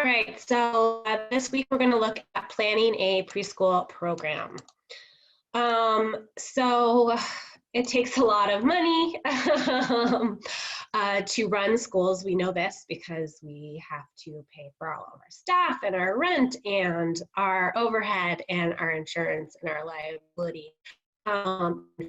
All right, so this week we're going to look at planning a preschool program. So it takes a lot of money to run schools. We know this because we have to pay for all of our staff and our rent and our overhead and our insurance and our liability.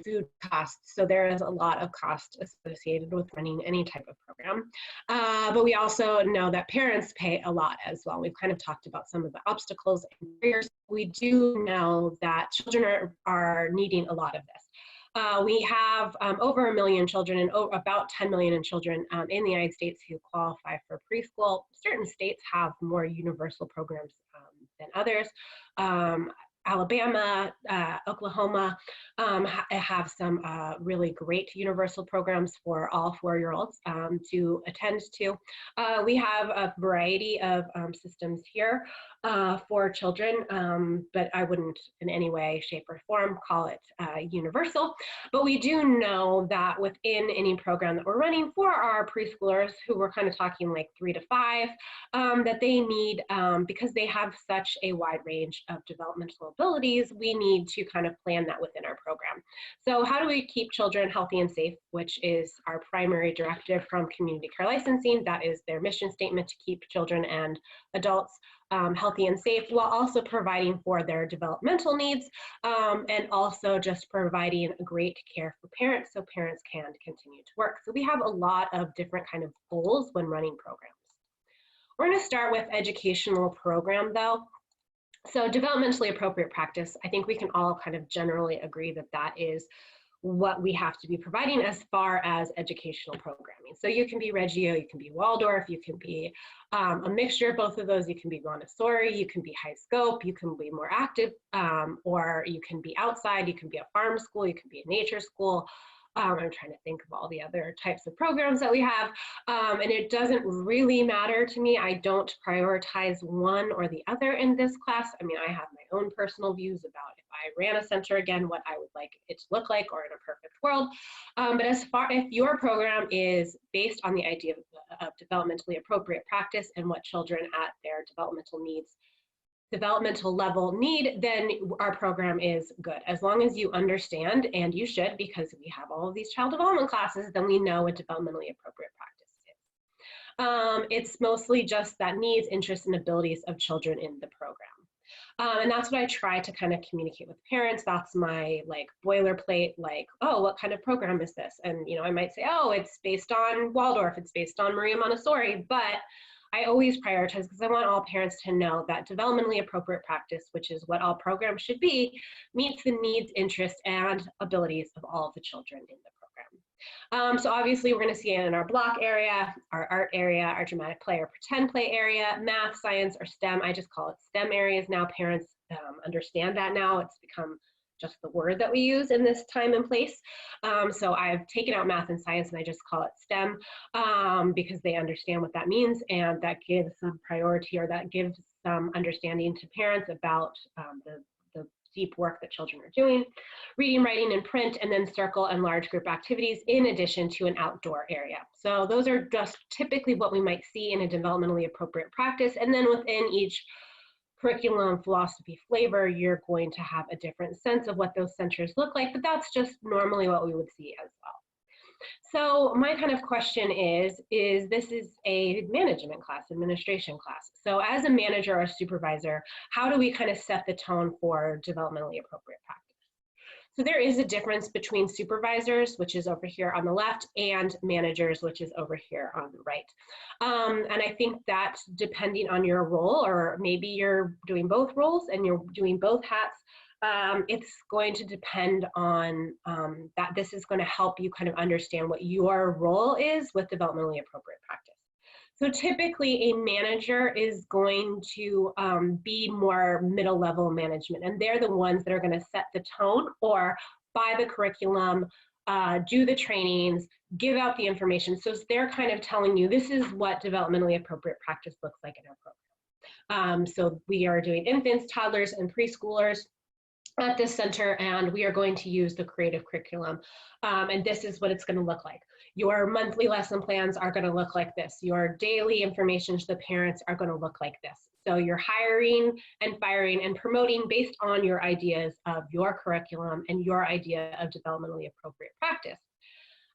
Food costs. So there is a lot of cost associated with running any type of program. But we also know that parents pay a lot as well. We've kind of talked about some of the obstacles and barriers. We do know that children are needing a lot of this. We have over 1 million children and about 10 million children in the United States who qualify for preschool. Certain states have more universal programs than others. Alabama, Oklahoma have some really great universal programs for all 4-year-olds to attend to. We have a variety of systems here for children, but I wouldn't in any way, shape, or form call it universal. But we do know that within any program that we're running for our preschoolers, who we're kind of talking like 3 to 5, that they need, because they have such a wide range of developmental abilities, we need to kind of plan that within our program. So how do we keep children healthy and safe, which is our primary directive from community care licensing. That is their mission statement, to keep children and adults healthy and safe, while also providing for their developmental needs, and also just providing great care for parents so parents can continue to work. So we have a lot of different kind of goals when running programs. We're going to start with educational program though. So developmentally appropriate practice, I think we can all kind of generally agree that that is what we have to be providing as far as educational programming. So you can be Reggio, you can be Waldorf, you can be a mixture of both of those. You can be Montessori, you can be high scope, you can be more active, or you can be outside, you can be a farm school, you can be a nature school. I'm trying to think of all the other types of programs that we have, and it doesn't really matter to me. I don't prioritize one or the other in this class. I mean, I have my own personal views about if I ran a center again, what I would like it to look like, or in a perfect world. But as far if your program is based on the idea of developmentally appropriate practice and what children at their developmental level need, then our program is good. As long as you understand, and you should, because we have all of these child development classes, then we know what developmentally appropriate practice is. It's mostly just that needs, interests, and abilities of children in the program. And that's what I try to kind of communicate with parents. That's my like boilerplate, like, oh, what kind of program is this? And I might say, oh, it's based on Waldorf, it's based on Maria Montessori, but I always prioritize because I want all parents to know that developmentally appropriate practice, which is what all programs should be, meets the needs, interests, and abilities of all of the children in the program. So obviously we're going to see it in our block area, our art area, our dramatic play or pretend play area, math, science, or STEM. I just call it STEM areas now. Parents understand that now. It's become just the word that we use in this time and place. So I've taken out math and science and I just call it STEM because they understand what that means, and that gives some priority, or that gives some understanding to parents about the deep work that children are doing. Reading, writing, and print, and then circle and large group activities in addition to an outdoor area. So those are just typically what we might see in a developmentally appropriate practice, and then within each curriculum, philosophy, flavor, you're going to have a different sense of what those centers look like, but that's just normally what we would see as well. So my kind of question is this is a management class, administration class. So as a manager or supervisor, how do we kind of set the tone for developmentally appropriate practice? So there is a difference between supervisors, which is over here on the left, and managers, which is over here on the right. And I think that depending on your role, or maybe you're doing both roles and you're doing both hats, it's going to depend on that. This is going to help you kind of understand what your role is with developmentally appropriate practice. So typically a manager is going to be more middle level management, and they're the ones that are going to set the tone or buy the curriculum, do the trainings, give out the information. So they're kind of telling you this is what developmentally appropriate practice looks like in our program. So we are doing infants, toddlers, and preschoolers at this center, and we are going to use the creative curriculum, and this is what it's going to look like. Your monthly lesson plans are going to look like this. Your daily information to the parents are going to look like this. So you're hiring and firing and promoting based on your ideas of your curriculum and your idea of developmentally appropriate practice.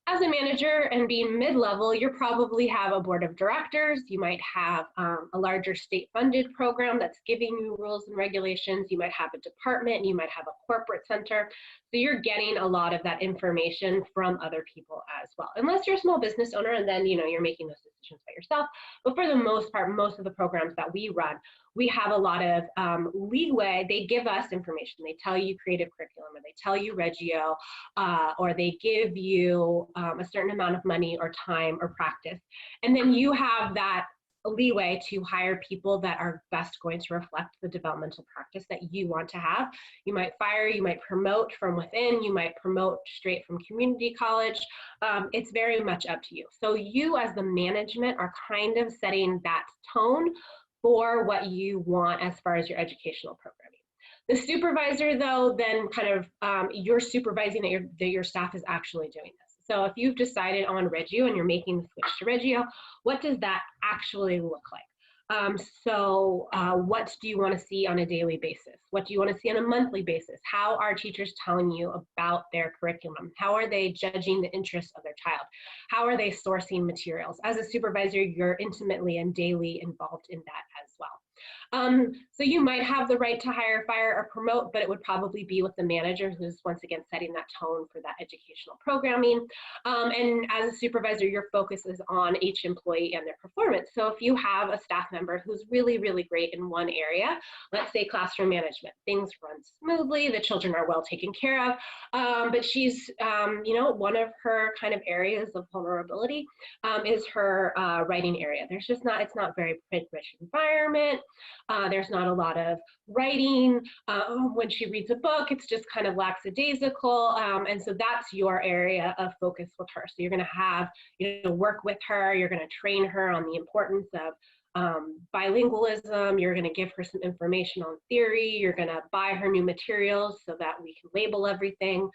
As a manager and being mid-level, you probably have a board of directors. You might have a larger state-funded program that's giving you rules and regulations. You might have a department. You might have a corporate center. So you're getting a lot of that information from other people as well. Unless you're a small business owner and then you're making those decisions by yourself. But for the most part, most of the programs that we run, we have a lot of leeway. They give us information. They tell you creative curriculum, or they tell you Reggio, or they give you a certain amount of money or time or practice. And then you have that leeway to hire people that are best going to reflect the developmental practice that you want to have. You might fire, you might promote from within, you might promote straight from community college. It's very much up to you. So you as the management are kind of setting that tone for what you want as far as your educational programming. The supervisor, though, then kind of you're supervising that your staff is actually doing this. So if you've decided on Reggio and you're making the switch to Reggio, what does that actually look like? What do you want to see on a daily basis? What do you want to see on a monthly basis? How are teachers telling you about their curriculum? How are they judging the interests of their child? How are they sourcing materials? As a supervisor, you're intimately and daily involved in that as well. So you might have the right to hire, fire, or promote, but it would probably be with the manager who's once again setting that tone for that educational programming. And as a supervisor, your focus is on each employee and their performance. So if you have a staff member who's really, really great in one area, let's say classroom management, things run smoothly, the children are well taken care of, but she's, one of her kind of areas of vulnerability is her writing area. It's not very print-rich environment. There's not a lot of writing. When she reads a book, it's just kind of lackadaisical. And so that's your area of focus with her. So you're going to have, work with her. You're going to train her on the importance of bilingualism. You're going to give her some information on theory. You're going to buy her new materials so that we can label everything,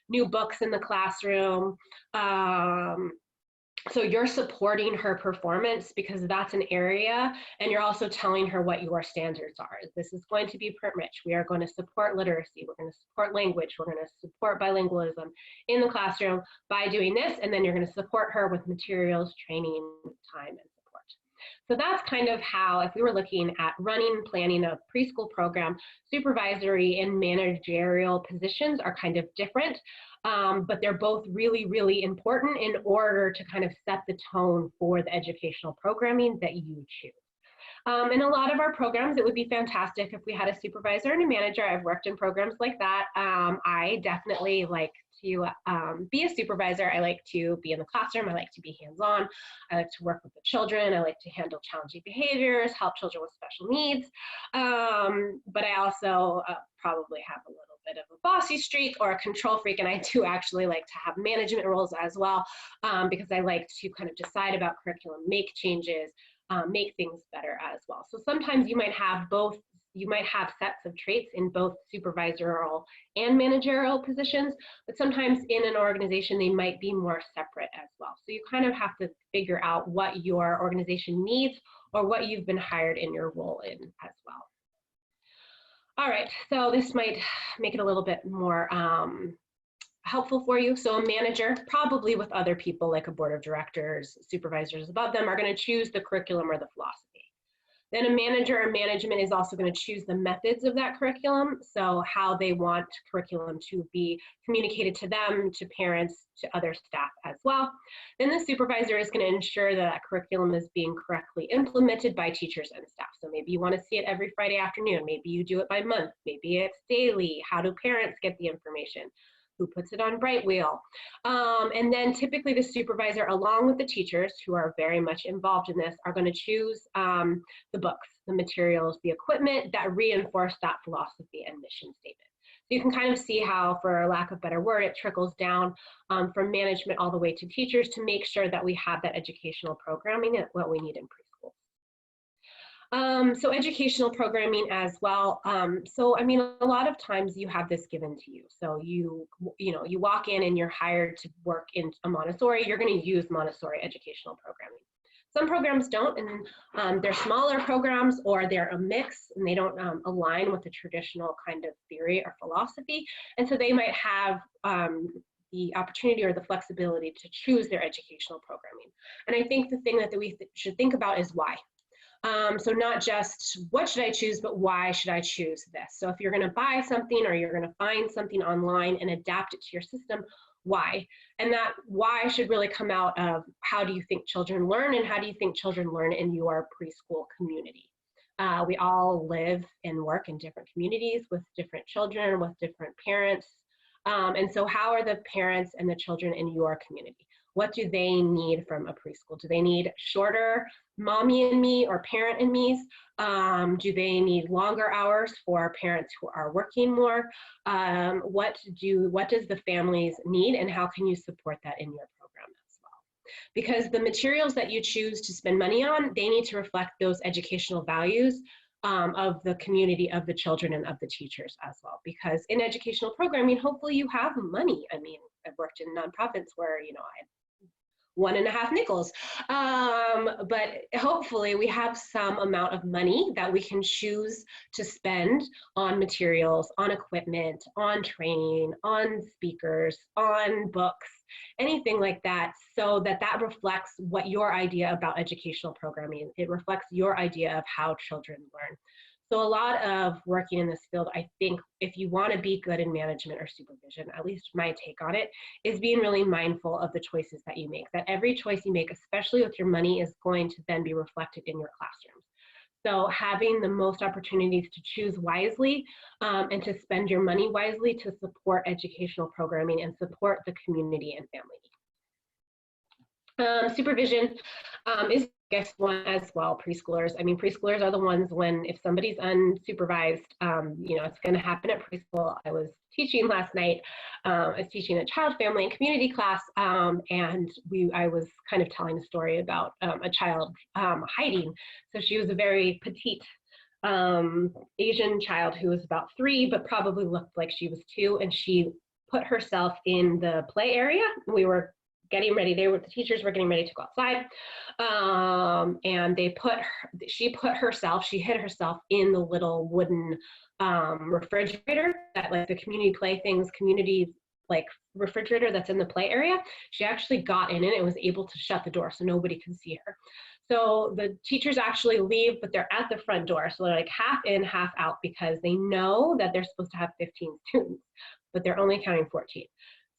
new books in the classroom. So you're supporting her performance because that's an area, and you're also telling her what your standards are. This is going to be print rich. We are going to support literacy. We're going to support language. We're going to support bilingualism in the classroom by doing this, and then you're going to support her with materials, training, time, and support. So that's kind of how, if we were looking at running, planning a preschool program, supervisory and managerial positions are kind of different. But they're both really, really important in order to kind of set the tone for the educational programming that you choose. In a lot of our programs, it would be fantastic if we had a supervisor and a manager. I've worked in programs like that. I definitely like to be a supervisor. I like to be in the classroom. I like to be hands-on. I like to work with the children. I like to handle challenging behaviors, help children with special needs. But I also probably have a little bit of a bossy streak or a control freak, and I do actually like to have management roles as well, because I like to kind of decide about curriculum, make changes, make things better as well. So sometimes you might have both. You might have sets of traits in both supervisorial and managerial positions, but sometimes in an organization, they might be more separate as well. So you kind of have to figure out what your organization needs or what you've been hired in your role in as well. All right, so this might make it a little bit more helpful for you. So a manager, probably with other people like a board of directors, supervisors above them, are going to choose the curriculum or the philosophy. Then a manager or management is also going to choose the methods of that curriculum, so how they want curriculum to be communicated to them, to parents, to other staff as well. Then the supervisor is going to ensure that that curriculum is being correctly implemented by teachers and staff. So maybe you want to see it every Friday afternoon, maybe you do it by month, maybe it's daily. How do parents get the information? Who puts it on Bright Wheel? And then typically the supervisor, along with the teachers who are very much involved in this, are going to choose the books, the materials, the equipment that reinforce that philosophy and mission statement. So you can kind of see how, for lack of a better word, it trickles down from management all the way to teachers to make sure that we have that educational programming and what we need in preschool. So educational programming as well. So I mean, a lot of times you have this given to you. So you walk in and you're hired to work in a Montessori. You're going to use Montessori educational programming. Some programs don't, and they're smaller programs, or they're a mix, and they don't align with the traditional kind of theory or philosophy. And so they might have the opportunity or the flexibility to choose their educational programming. And I think the thing that we should think about is why. So not just what should I choose, but why should I choose this? So if you're going to buy something or you're going to find something online and adapt it to your system, why? And that why should really come out of how do you think children learn, and how do you think children learn in your preschool community? We all live and work in different communities with different children, with different parents. And so how are the parents and the children in your community? What do they need from a preschool? Do they need shorter mommy and me or parent and me's? Do they need longer hours for parents who are working more? What does the families need, and how can you support that in your program as well? Because the materials that you choose to spend money on, they need to reflect those educational values of the community, of the children, and of the teachers as well. Because in educational programming, hopefully you have money. I mean, I've worked in nonprofits where, I had 1.5 nickels. But hopefully we have some amount of money that we can choose to spend on materials, on equipment, on training, on speakers, on books, anything like that, so that that reflects what your idea about educational programming, it reflects your idea of how children learn. So a lot of working in this field, I think if you want to be good in management or supervision, at least my take on it, is being really mindful of the choices that you make, that every choice you make, especially with your money, is going to then be reflected in your classrooms. So having the most opportunities to choose wisely and to spend your money wisely to support educational programming and support the community and family. Supervision is, I guess, one as well. Preschoolers. I mean, preschoolers are the ones when if somebody's unsupervised, it's going to happen at preschool. I was teaching last night. I was teaching a child, family, and community class, and I was kind of telling a story about a child hiding. So she was a very petite Asian child who was about 3, but probably looked like she was 2, and she put herself in the play area. We were getting ready. The teachers were getting ready to go outside, and she hid herself in the little wooden refrigerator that, like, the community playthings, community like refrigerator that's in the play area. She actually got in it and was able to shut the door so nobody could see her. So the teachers actually leave, but they're at the front door. So they're like half in, half out, because they know that they're supposed to have 15 students, but they're only counting 14.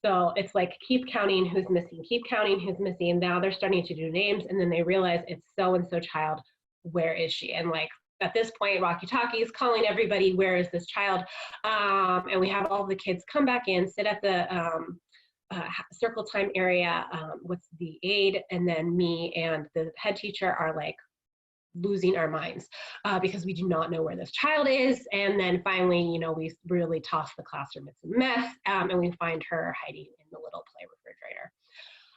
So it's like, keep counting who's missing, keep counting who's missing. And now they're starting to do names, and then they realize it's so-and-so child, where is she? And like, at this point, walkie-talkie is calling everybody, where is this child? And we have all the kids come back in, sit at the circle time area with the aide, and then me and the head teacher are like losing our minds because we do not know where this child is. And then finally, we really toss the classroom. It's a mess, and we find her hiding in the little play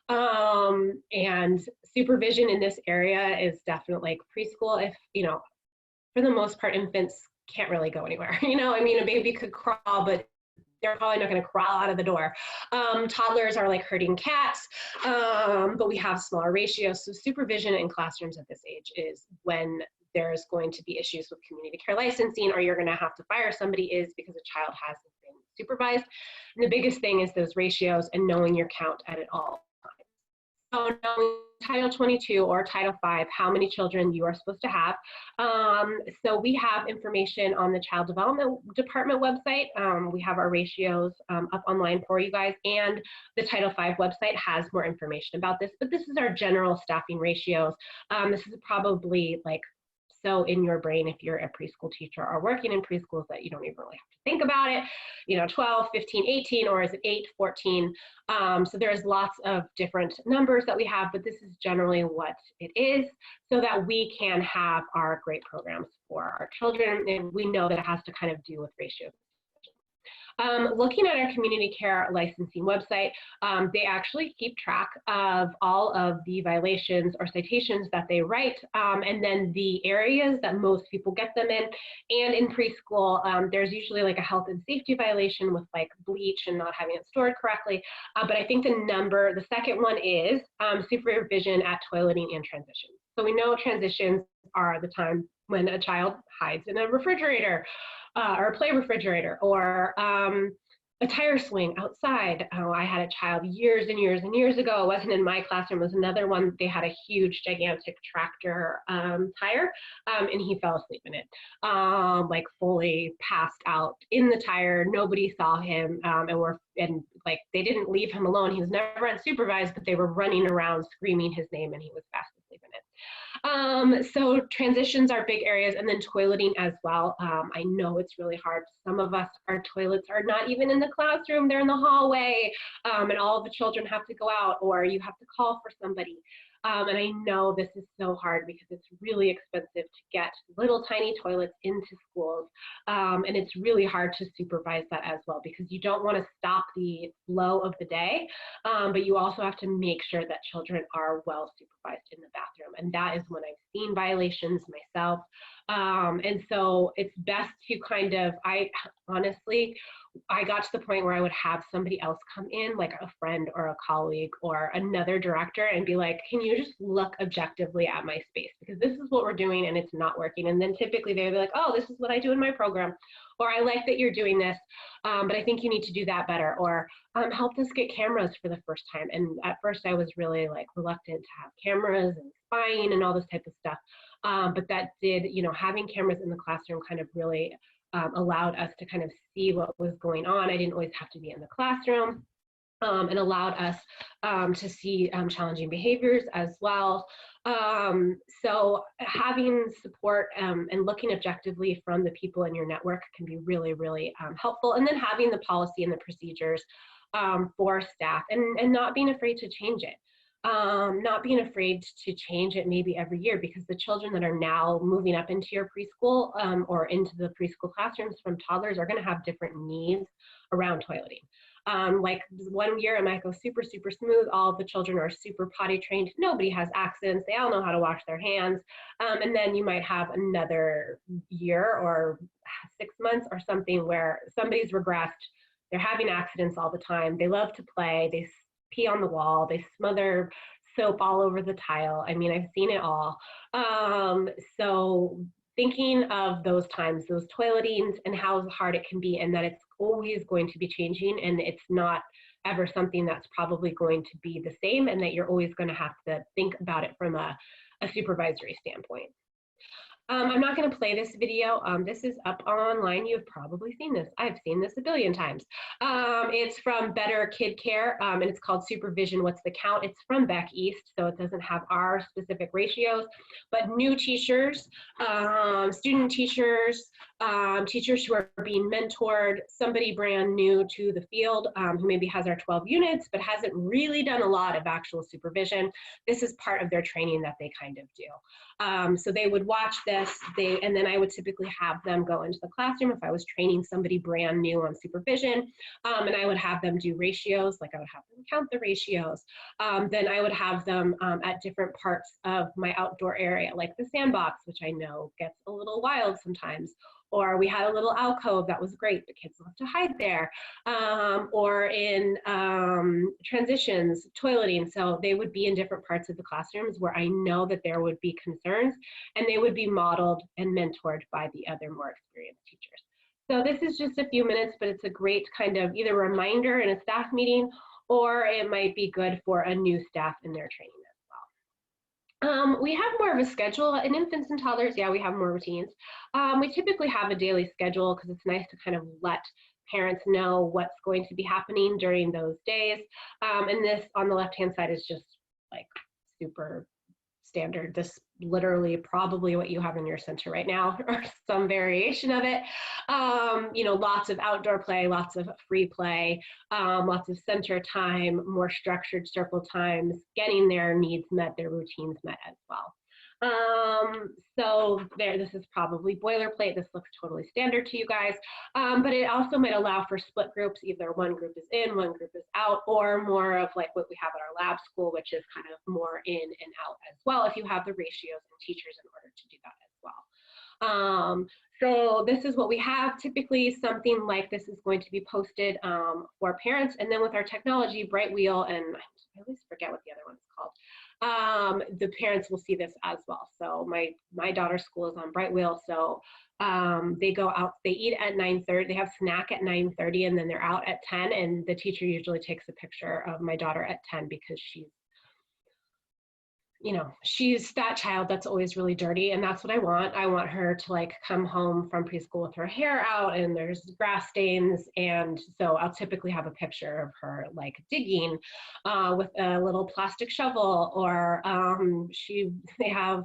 refrigerator. And supervision in this area is definitely like preschool. If, for the most part, infants can't really go anywhere. I mean, a baby could crawl, but they're probably not going to crawl out of the door. Toddlers are like herding cats, but we have smaller ratios. So supervision in classrooms at this age is when there's going to be issues with community care licensing, or you're going to have to fire somebody, is because a child hasn't been supervised. And the biggest thing is those ratios and knowing your count at it all. So knowing Title 22 or Title 5, how many children you are supposed to have. So we have information on the Child Development Department website. We have our ratios up online for you guys, and the Title 5 website has more information about this, but this is our general staffing ratios. This is probably like so in your brain if you're a preschool teacher or working in preschools that you don't even really have to think about it. 12, 15, 18, or is it 8, 14? So there's lots of different numbers that we have, but this is generally what it is, so that we can have our great programs for our children. And we know that it has to kind of do with ratios. Looking at our community care licensing website, they actually keep track of all of the violations or citations that they write, and then the areas that most people get them in. And in preschool, there's usually like a health and safety violation with like bleach and not having it stored correctly. But I think the second one is supervision at toileting and transitions. So we know transitions are the time when a child hides in a refrigerator or a play refrigerator, or a tire swing outside. Oh, I had a child years and years and years ago. It wasn't in my classroom. It was another one. They had a huge, gigantic tractor tire, and he fell asleep in it, like fully passed out in the tire. Nobody saw him, and like they didn't leave him alone. He was never unsupervised, but they were running around screaming his name, and he was fast asleep in it. So transitions are big areas, and then toileting as well. I know it's really hard. Some of us, our toilets are not even in the classroom, they're in the hallway, and all the children have to go out, or you have to call for somebody. And I know this is so hard because it's really expensive to get little tiny toilets into schools. And it's really hard to supervise that as well, because you don't want to stop the flow of the day, but you also have to make sure that children are well supervised in the bathroom. And that is when I've seen violations myself. And so it's best to kind of, honestly, I got to the point where I would have somebody else come in, like a friend or a colleague or another director, and be like, can you just look objectively at my space? Because this is what we're doing and it's not working. And then typically they'd be like, oh, this is what I do in my program. Or I like that you're doing this, but I think you need to do that better. Or help us get cameras for the first time. And at first I was really like reluctant to have cameras and spying and all this type of stuff. But that did, having cameras in the classroom kind of really allowed us to kind of see what was going on. I didn't always have to be in the classroom, and allowed us to see challenging behaviors as well. So having support and looking objectively from the people in your network can be really, really helpful. And then having the policy and the procedures for staff, and not being afraid to change it. Not being afraid to change it maybe every year, because the children that are now moving up into your preschool or into the preschool classrooms from toddlers are going to have different needs around toileting. Like 1 year it might go super, super smooth. All of the children are super potty trained. Nobody has accidents. They all know how to wash their hands. And then you might have another year or 6 months or something where somebody's regressed. They're having accidents all the time. They love to play. They pee on the wall, they smother soap all over the tile. I mean, I've seen it all. So thinking of those times, those toiletings, and how hard it can be, and that it's always going to be changing, and it's not ever something that's probably going to be the same, and that you're always going to have to think about it from a supervisory standpoint. I'm not going to play this video. This is up online. You've probably seen this. I've seen this a billion times. It's from Better Kid Care, and it's called Supervision, What's the Count? It's from Beck East, so it doesn't have our specific ratios, but new teachers, student teachers, teachers who are being mentored, somebody brand new to the field who maybe has our 12 units but hasn't really done a lot of actual supervision. This is part of their training that they kind of do. So they would watch this, and then I would typically have them go into the classroom if I was training somebody brand new on supervision, and I would have them do ratios, like I would have them count the ratios. Then I would have them at different parts of my outdoor area, like the sandbox, which I know gets a little wild sometimes. Or we had a little alcove that was great, the kids love to hide there. Or in transitions, toileting. So they would be in different parts of the classrooms where I know that there would be concerns, and they would be modeled and mentored by the other more experienced teachers. So this is just a few minutes, but it's a great kind of either reminder in a staff meeting, or it might be good for a new staff in their training. We have more of a schedule in infants and toddlers. Yeah, we have more routines. We typically have a daily schedule because it's nice to kind of let parents know what's going to be happening during those days. And this on the left-hand side is just like super standard. This literally probably what you have in your center right now, or some variation of it. Lots of outdoor play, lots of free play, lots of center time, more structured circle times, getting their needs met, their routines met as well. So there, this is probably boilerplate. This looks totally standard to you guys, but it also might allow for split groups. Either one group is in, one group is out, or more of like what we have at our lab school, which is kind of more in and out as well, if you have the ratios and teachers in order to do that as well. So this is what we have. Typically, something like this is going to be posted for parents. And then with our technology, Bright Wheel, and I always forget what the other one is called, the parents will see this as well. So my daughter's school is on Bright Wheel. So they go out, they eat at 9:30, they have snack at 9:30, and then they're out at 10. And the teacher usually takes a picture of my daughter at 10 because she's, you know, she's that child that's always really dirty, and that's what I want. I want her to like come home from preschool with her hair out and there's grass stains, and so I'll typically have a picture of her like digging with a little plastic shovel, or they have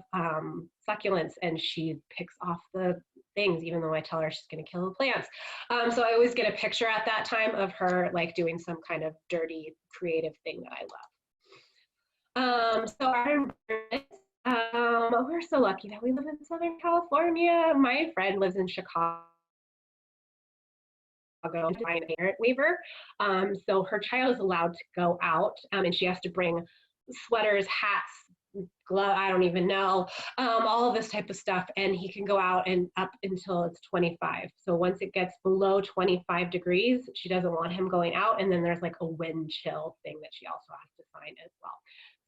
succulents and she picks off the things, even though I tell her she's going to kill the plants. So I always get a picture at that time of her like doing some kind of dirty creative thing that I love. So our environment, we're so lucky that we live in Southern California. My friend lives in Chicago, to find a parent waiver. So her child is allowed to go out, and she has to bring sweaters, hats, glove, I don't even know, all of this type of stuff, and he can go out and up until it's 25. So once it gets below 25 degrees, she doesn't want him going out, and then there's like a wind chill thing that she also has to sign as well.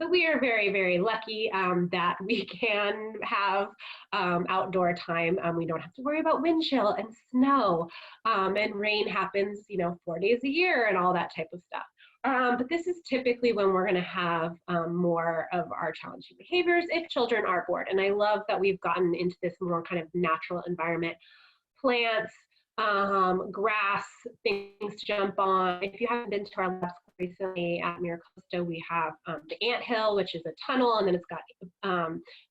So we are very, very lucky that we can have outdoor time. We don't have to worry about wind chill and snow, and rain happens, you know, 4 days a year and all that type of stuff. But this is typically when we're going to have more of our challenging behaviors if children are bored. And I love that we've gotten into this more kind of natural environment, plants, grass, things to jump on. If you haven't been to our lab school recently at Miracosta, we have the ant hill, which is a tunnel, and then it's got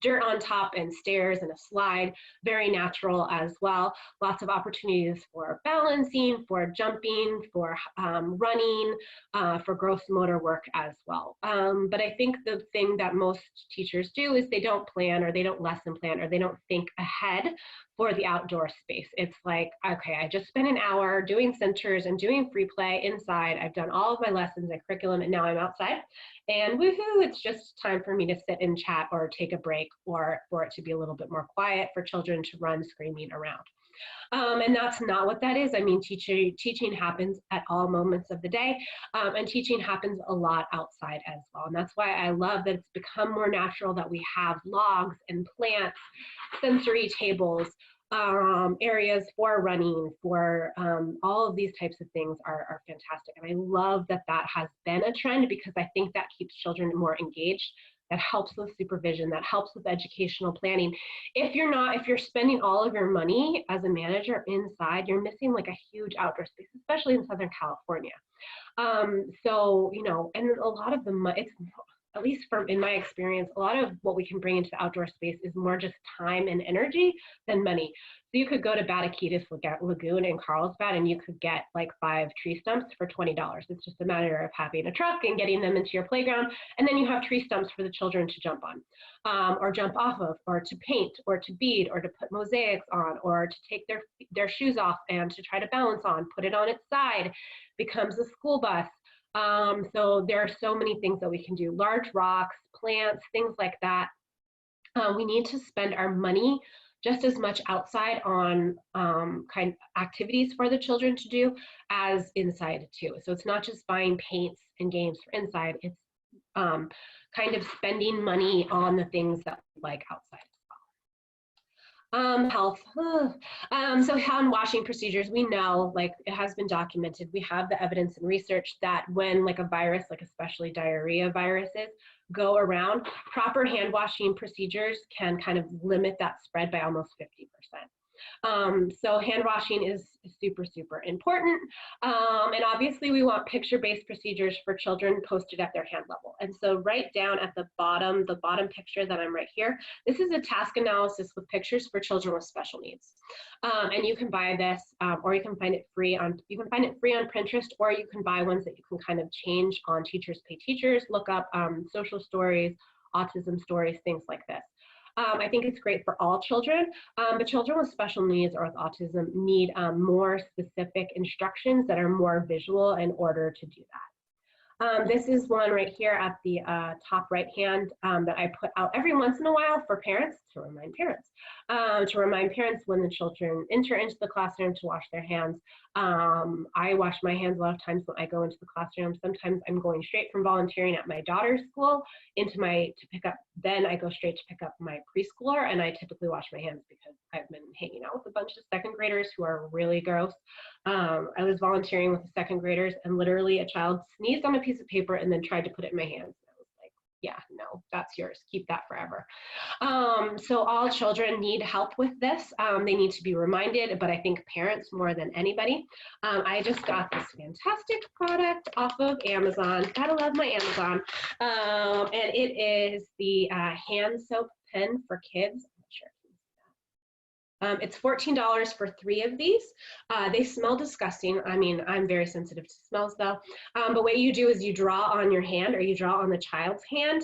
dirt on top and stairs and a slide, very natural as well. Lots of opportunities for balancing, for jumping, for running, for gross motor work as well. But I think the thing that most teachers do is they don't plan, or they don't lesson plan, or they don't think ahead for the outdoor space. It's like, okay, I just spent an hour doing centers and doing free play inside. I've done all of my lessons and curriculum, and now I'm outside. And woohoo, it's just time for me to sit and chat or take a break, or for it to be a little bit more quiet for children to run screaming around. And that's not what that is. I mean, teaching happens at all moments of the day, and teaching happens a lot outside as well. And that's why I love that it's become more natural that we have logs and plants, sensory tables, areas for running, for all of these types of things are fantastic. And I love that that has been a trend, because I think that keeps children more engaged. That helps with supervision, that helps with educational planning. If you're spending all of your money as a manager inside, you're missing like a huge outdoor space, especially in Southern California. So, you know, and a lot of it's, at least from in my experience, a lot of what we can bring into the outdoor space is more just time and energy than money. So you could go to Bataquitas Lagoon in Carlsbad, and you could get like 5 tree stumps for $20. It's just a matter of having a truck and getting them into your playground, and then you have tree stumps for the children to jump on, or jump off of, or to paint, or to bead, or to put mosaics on, or to take their shoes off and to try to balance on, put it on its side, becomes a school bus. So there are so many things that we can do, large rocks, plants, things like that. We need to spend our money just as much outside on kind of activities for the children to do as inside too. So it's not just buying paints and games for inside, it's kind of spending money on the things that we like outside. Health. So hand washing procedures, we know, like it has been documented, we have the evidence and research that when like a virus, like especially diarrhea viruses, go around, proper hand washing procedures can kind of limit that spread by almost 50%. So hand washing is super, super important. And obviously we want picture-based procedures for children posted at their hand level. And so right down at the bottom picture that I'm right here, this is a task analysis with pictures for children with special needs. And you can buy this, or you can find it free on Pinterest, or you can buy ones that you can kind of change on Teachers Pay Teachers, look up social stories, autism stories, things like this. I think it's great for all children, but children with special needs or with autism need more specific instructions that are more visual in order to do that. This is one right here at the top right hand that I put out every once in a while for parents to remind parents when the children enter into the classroom to wash their hands. I wash my hands a lot of times when I go into the classroom. Sometimes I'm going straight from volunteering at my daughter's school then I go straight to pick up my preschooler, and I typically wash my hands because I've been hanging out with a bunch of second graders who are really gross. I was volunteering with the second graders, and literally a child sneezed on a piece of paper and then tried to put it in my hands. I was like, yeah, no, that's yours. Keep that forever. So all children need help with this. They need to be reminded, but I think parents more than anybody. I just got this fantastic product off of Amazon. Gotta love my Amazon. And it is the hand soap pen for kids. I'm not sure. It's $14 for 3 of these. They smell disgusting. I mean, I'm very sensitive to smells though. But what you do is you draw on your hand, or you draw on the child's hand,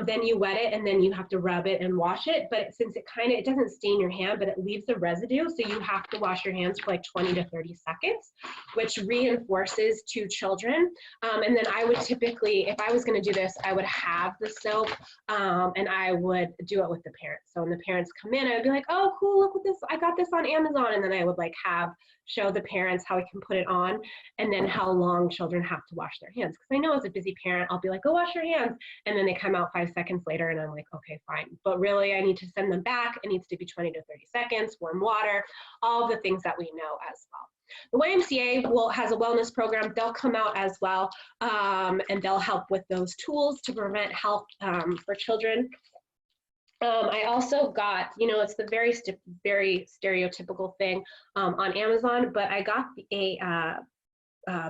then you wet it, and then you have to rub it and wash it. But since it doesn't stain your hand, but it leaves a residue, so you have to wash your hands for like 20 to 30 seconds, which reinforces to children. And then I would typically, if I was gonna do this, I would have the soap and I would do it with the parents. So when the parents come in, I would be like, oh, cool, look this, I got this on Amazon, and then I would like show the parents how we can put it on, and then how long children have to wash their hands. Because I know as a busy parent, I'll be like, go wash your hands, and then they come out 5 seconds later, and I'm like, okay, fine. But really, I need to send them back. It needs to be 20 to 30 seconds, warm water, all the things that we know as well. The YMCA has a wellness program. They'll come out as well, and they'll help with those tools to prevent health for children. I also got, it's the very stereotypical thing on Amazon, but I got a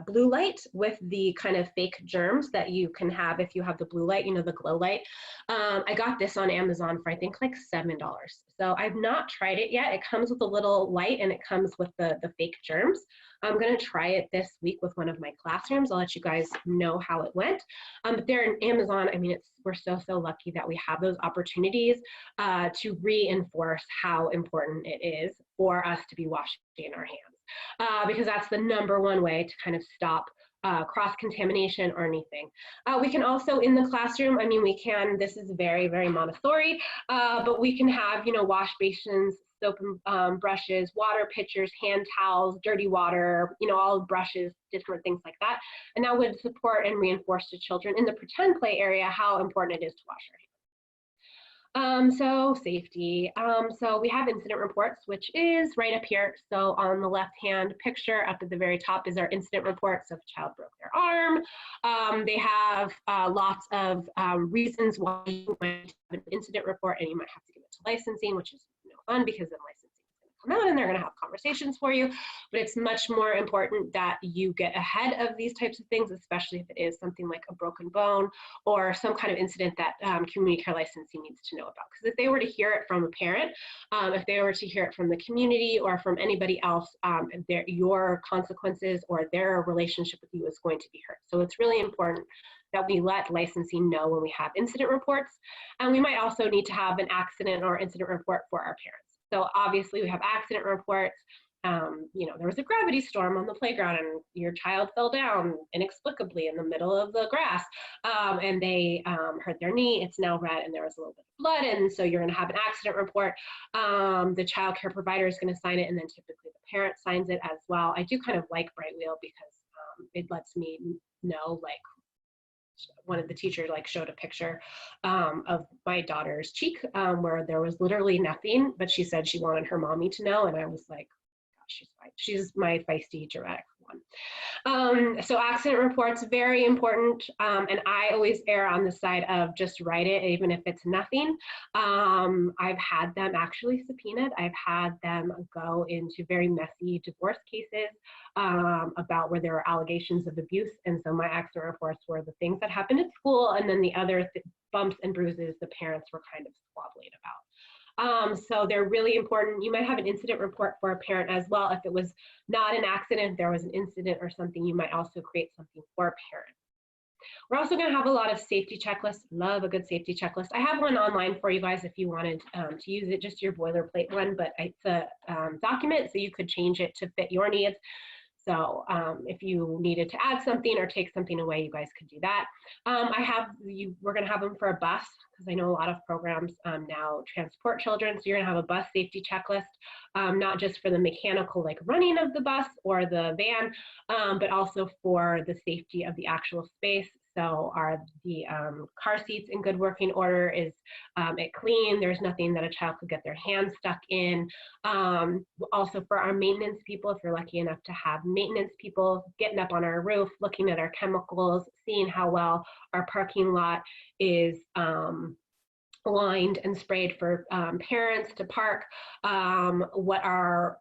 blue light with the kind of fake germs that you can have if you have the blue light, the glow light. I got this on Amazon for I think like $7. So I've not tried it yet. It comes with a little light, and it comes with the fake germs. I'm gonna try it this week with one of my classrooms. I'll let you guys know how it went. But there in Amazon, I mean, we're so lucky that we have those opportunities to reinforce how important it is for us to be washing our hands. Because that's the #1 way to kind of stop cross-contamination or anything. We can also, in the classroom, I mean, this is very, very Montessori, but we can have, wash basins, soap and brushes, water pitchers, hand towels, dirty water, all brushes, different things like that. And that would support and reinforce to children in the pretend play area how important it is to wash our hands. So safety. So we have incident reports, which is right up here. So on the left-hand picture up at the very top is our incident report. So if a child broke their arm, they have lots of reasons why you might have an incident report, and you might have to give it to licensing, which is no fun because then licensing come out and they're going to have conversations for you. But it's much more important that you get ahead of these types of things, especially if it is something like a broken bone or some kind of incident that community care licensing needs to know about. Because if they were to hear it from a parent, if they were to hear it from the community or from anybody else, your consequences or their relationship with you is going to be hurt. So it's really important that we let licensing know when we have incident reports. And we might also need to have an accident or incident report for our parents. So obviously we have accident reports. There was a gravity storm on the playground and your child fell down inexplicably in the middle of the grass and they hurt their knee. It's now red and there was a little bit of blood, and so you're going to have an accident report. The child care provider is going to sign it, and then typically the parent signs it as well. I do kind of like Brightwheel because it lets me know, like, one of the teachers showed a picture of my daughter's cheek where there was literally nothing, but she said she wanted her mommy to know, and I was like, gosh, she's fine. She's my feisty, dramatic one. So accident reports, very important, and I always err on the side of just write it, even if it's nothing. I've had them actually subpoenaed. I've had them go into very messy divorce cases about where there were allegations of abuse, and so my accident reports were the things that happened at school, and then the other bumps and bruises the parents were kind of squabbling about. So they're really important. You might have an incident report for a parent as well. If it was not an accident, there was an incident or something, you might also create something for a parent. We're also going to have a lot of safety checklists. Love a good safety checklist. I have one online for you guys if you wanted to use it, just your boilerplate one, but it's a document, so you could change it to fit your needs. So if you needed to add something or take something away, you guys could do that. We're going to have them for a bus, because I know a lot of programs now transport children. So you're going to have a bus safety checklist, not just for the mechanical, like running of the bus or the van, but also for the safety of the actual space. So are the car seats in good working order? Is it clean? There's nothing that a child could get their hands stuck in. Also for our maintenance people, if you're lucky enough to have maintenance people getting up on our roof, looking at our chemicals, seeing how well our parking lot is lined and sprayed for parents to park, what our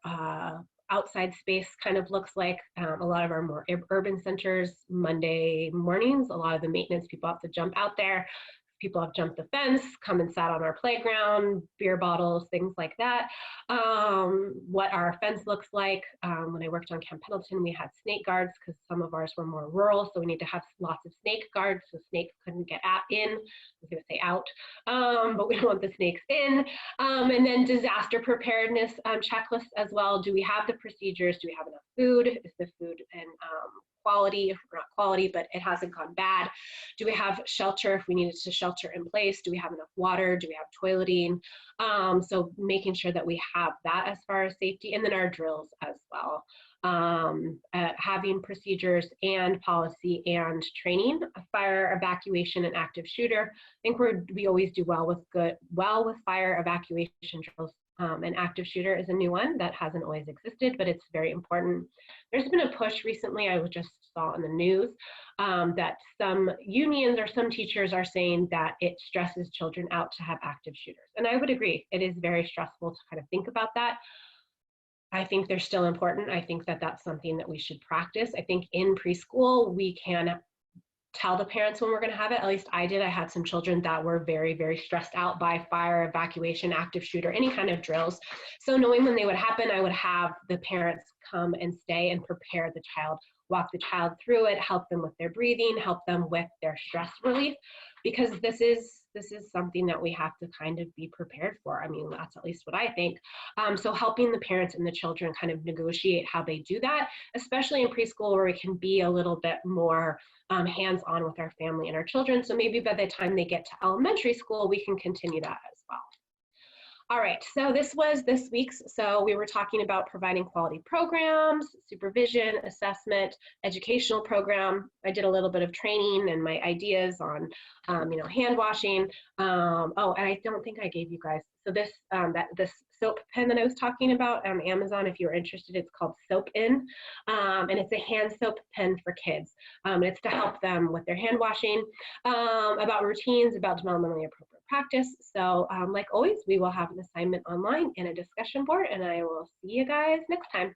outside space kind of looks like. A lot of our more urban centers, Monday mornings, a lot of the maintenance people have to jump out there. People have jumped the fence, come and sat on our playground, beer bottles, things like that. What our fence looks like. When I worked on Camp Pendleton, we had snake guards because some of ours were more rural, so we need to have lots of snake guards so snakes couldn't get in. I was going to say out, but we don't want the snakes in. And then disaster preparedness checklists as well. Do we have the procedures? Do we have enough food? Is the food and quality, or not quality, but it hasn't gone bad? Do we have shelter if we needed to shelter in place? Do we have enough water? Do we have toileting? So making sure that we have that as far as safety, and then our drills as well. Having procedures and policy and training, fire evacuation and active shooter. I think we always do well with fire evacuation drills. And active shooter is a new one that hasn't always existed, but it's very important. There's been a push recently, I just saw in the news, that some unions or some teachers are saying that it stresses children out to have active shooters. And I would agree, it is very stressful to kind of think about that. I think they're still important. I think that that's something that we should practice. I think in preschool, we can tell the parents when we're going to have it. At least I did. I had some children that were very, very stressed out by fire, evacuation, active shooter, any kind of drills. So knowing when they would happen, I would have the parents come and stay and prepare the child, walk the child through it, help them with their breathing, help them with their stress relief, because this is something that we have to kind of be prepared for. I mean, that's at least what I think. So helping the parents and the children kind of negotiate how they do that, especially in preschool where we can be a little bit more hands-on with our family and our children. So maybe by the time they get to elementary school, we can continue that as well. All right, so this was this week's. So we were talking about providing quality programs, supervision, assessment, educational program. I did a little bit of training and my ideas on, hand washing. Oh, and I don't think I gave you guys. So this soap pen that I was talking about on Amazon, if you're interested, it's called Soap In, and it's a hand soap pen for kids. It's to help them with their hand washing, about routines, about developmentally appropriate practice. So like always, we will have an assignment online and a discussion board, and I will see you guys next time.